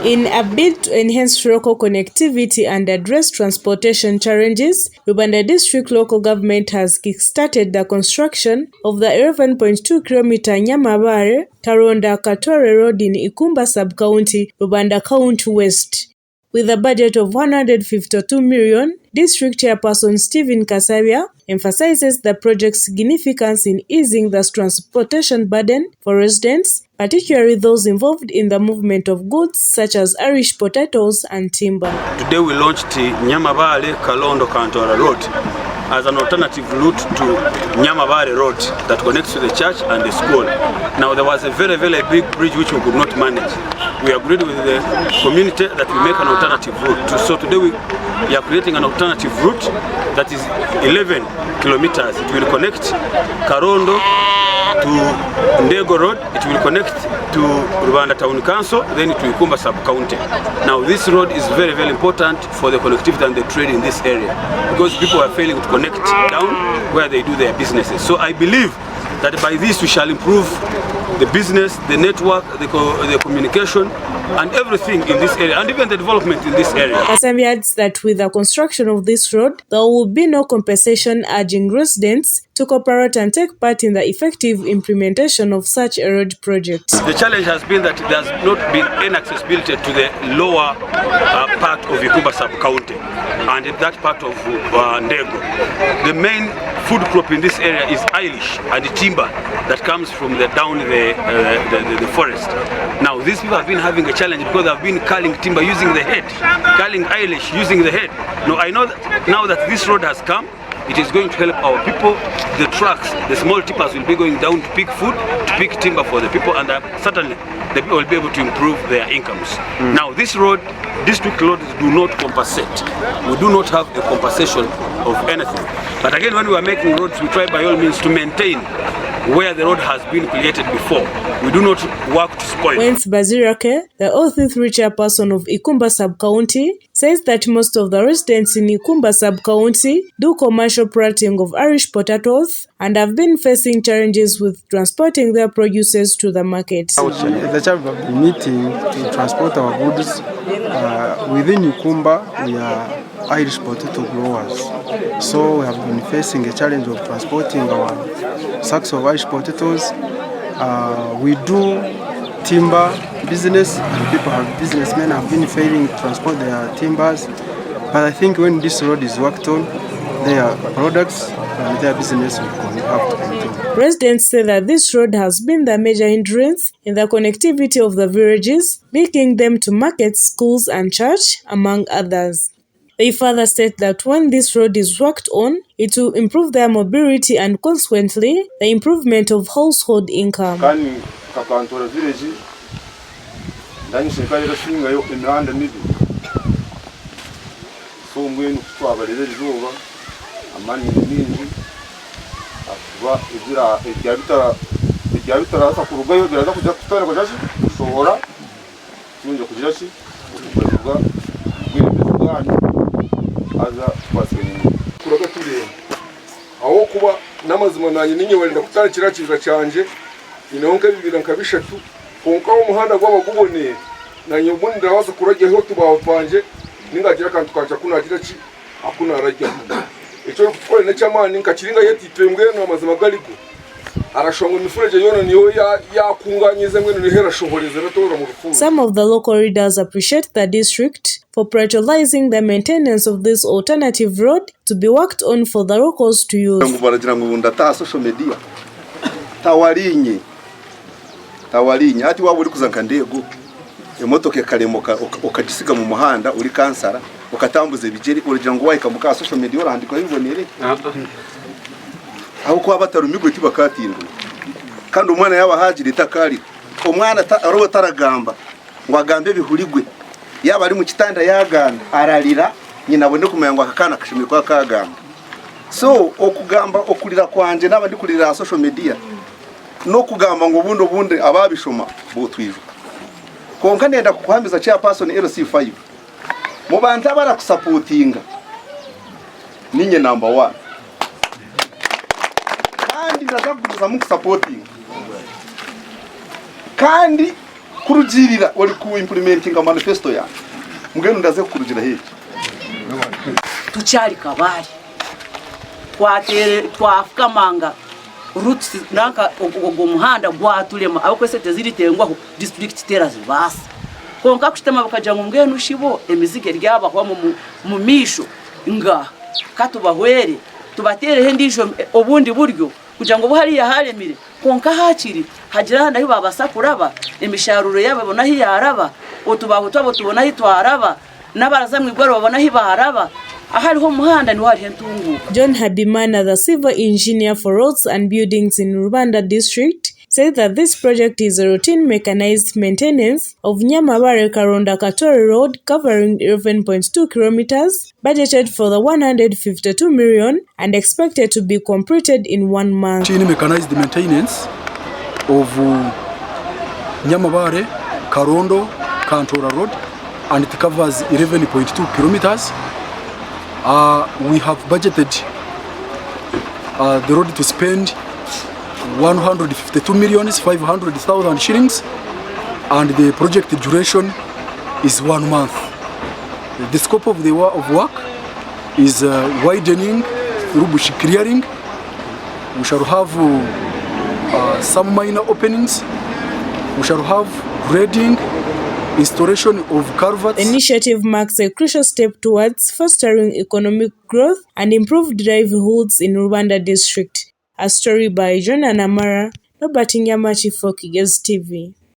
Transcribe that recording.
In a bid to enhance local connectivity and address transportation challenges, Rubanda District Local Government has kickstarted the construction of the 11.2-kilometer Nyamabare-Karonda-Kantore Road in Ikumba Sub County, Rubanda County West. With a budget of 152 million, District Chairperson Stephen Kasyaba emphasizes the project's significance in easing the transportation burden for residents, particularly those involved in the movement of goods such as Irish potatoes and timber. Today we launched the Nyamabare-Karonda-Kantore Road as an alternative route to Nyamabare Road that connects to the church and the school. Now there was a very big bridge which we could not manage. We agreed with the community that we make an alternative route. So today we are creating an alternative route that is 11 kilometers. It will connect Karondo to Ndego Road, it will connect to Rubanda Town Council, then to Ikumba Sub County. Now this road is very important for the connectivity and the trade in this area because people are failing to connect down where they do their businesses. So I believe that by this we shall improve the business, the network, the communication and everything in this area and even the development in this area. Kasyaba adds that with the construction of this road, there will be no compensation, urging residents to cooperate and take part in the effective implementation of such a road project. The challenge has been that there has not been any accessibility to the lower part of Ikumba Sub County and that part of Ndego. The main food crop in this area is Irish and the timber that comes from down the forest. Now these people have been having a challenge because they have been culling timber using the head, culling Irish using the head. Now I know that now that this road has come, it is going to help our people. The trucks, the small tippers will be going down to pick food, to pick timber for the people, and certainly the people will be able to improve their incomes. Now this road, district roads do not compensate. We do not have a compensation of anything. But again, when we are making roads, we try by all means to maintain where the road has been created before. We do not work to spoil. Wensi Bazirake, the OC3 chairperson of Ikumba Sub County, says that most of the residents in Ikumba Sub County do commercial planting of Irish potatoes and have been facing challenges with transporting their produces to the market. The challenge of the meeting to transport our goods within Ikumba, we are Irish potato growers. So we have been facing a challenge of transporting our sacks of Irish potatoes. We do timber business, and businessmen have been failing to transport their timbers. But I think when this road is worked on, their products and their business will have to continue. Residents say that this road has been the major hindrance in the connectivity of the villages, linking them to markets, schools and church, among others. They further state that when this road is worked on, it will improve their mobility and consequently the improvement of household income. aho kuba namazima nanye ninye wenda kutarikira kiza cyanje inonka bibira nkabishatu konka umuhanda gw'abagubone nanye ubundi ndabaza kurageho tubawupanje ningagira kantu kacha kunagira ki akuna rajya icyo gukora n'cyamani nkakiringa yetitwembwe namazima galiko arashonga imifureje yona niyo yakunganyeze mwe nihera shohoreze ratora mu rufundo. Some of the local leaders appreciate the district for prioritizing the maintenance of this alternative road to be worked on for the locals to use. Ngubaragira ngo ndata social media tawarinye ati waba uri kuzanka Ndego imotoke karemoka ukagisiga mu muhanda uri kansara ukatambuze bijeri uragira ngo wayika mu ka social media urandikwa bibonere aho kwa batarumigo tibakatindwe kandi umwana yabahagire takari umwana arobo taragamba ngo agambe bihurigwe yaba ari mu kitanda yaganda ararira nyina abone kumenya akakana kashimirwa kagamba so okugamba okulira kwanje nabandi kulira social media no kugamba ngo bundi ababishoma butwijwe konka ndenda kukwambiza chairperson LC5 mu bantu abara kusapotinga ninye number 1 kandi ndazakuza mu supporting kandi kurugirira wari ku implementinga manifesto ya mugendo ndaze kurugira hehe tucyari kabari twafukamanga roots nanka ugo muhanda gwatulema abako sete ziritengwaho district tera zibasa konka kushitama bakaja mu ngeno shibo emizige ryaba kwa mu misho nga katubahwere tubaterehe ndisho obundi buryo kugira ngo buhari yaharemire konka hakiri hagira handa hiba basakuraba emisharuro yabo bona hiyaraba otubaho twabo tubona hitwaraba nabaraza mwigwaro babona hibaraba ahariho muhanda ni wari hentungu. John Habimana, the civil engineer for roads and buildings in Rubanda District, said that this project is a routine mechanized maintenance of Nyamabare-Karonda-Kantore Road covering 11.2 kilometers, budgeted for the 152 million and expected to be completed in 1 month. Routine mechanized maintenance of Nyamabare-Karonda-Kantore Road, and it covers 11.2 kilometers. We have budgeted the road to spend 152,500,000 shillings, and the project duration is 1 month. The scope of the work is widening through bush clearing. We shall have some minor openings. We shall have grading, installation of culverts. The initiative marks a crucial step towards fostering economic growth and improved livelihoods in Rubanda District. A story by John Anamara, Robert Nyamachi for Kiges TV.